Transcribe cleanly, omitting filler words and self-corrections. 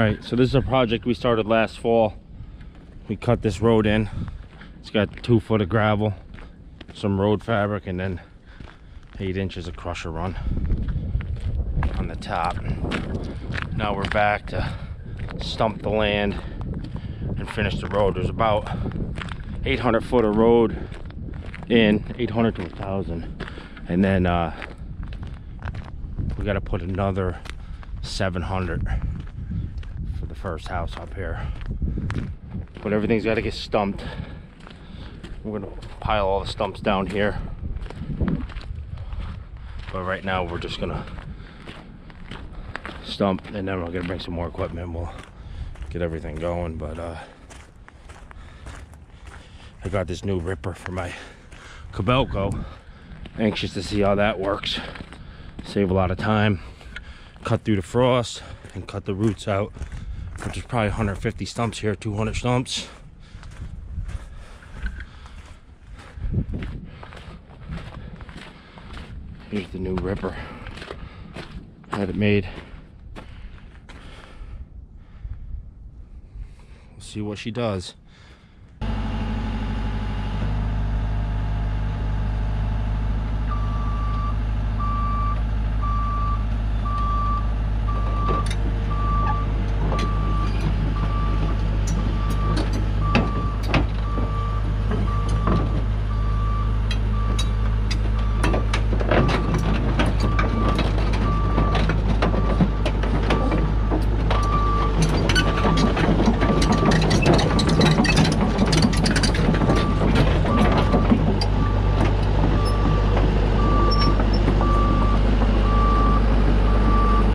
Alright, so this is a project we started last fall. We cut this road in. It's got 2 foot of gravel, some road fabric, and then 8 inches of crusher run on the top. Now we're back to stump the land and finish the road. There's about 800 foot of road in, 800 to 1,000, and then we got to put another 700 for the first house up here. But everything's got to get stumped. We're gonna pile all the stumps down here, but right now we're just gonna stump, and then we're gonna bring some more equipment. We'll get everything going. But I got this new ripper for my KOBELCO. Anxious to see how that works. Save a lot of time. Cut through the frost and cut the roots out. Which is probably 150 stumps here, 200 stumps. Here's the new ripper. Had it made. We'll see what she does.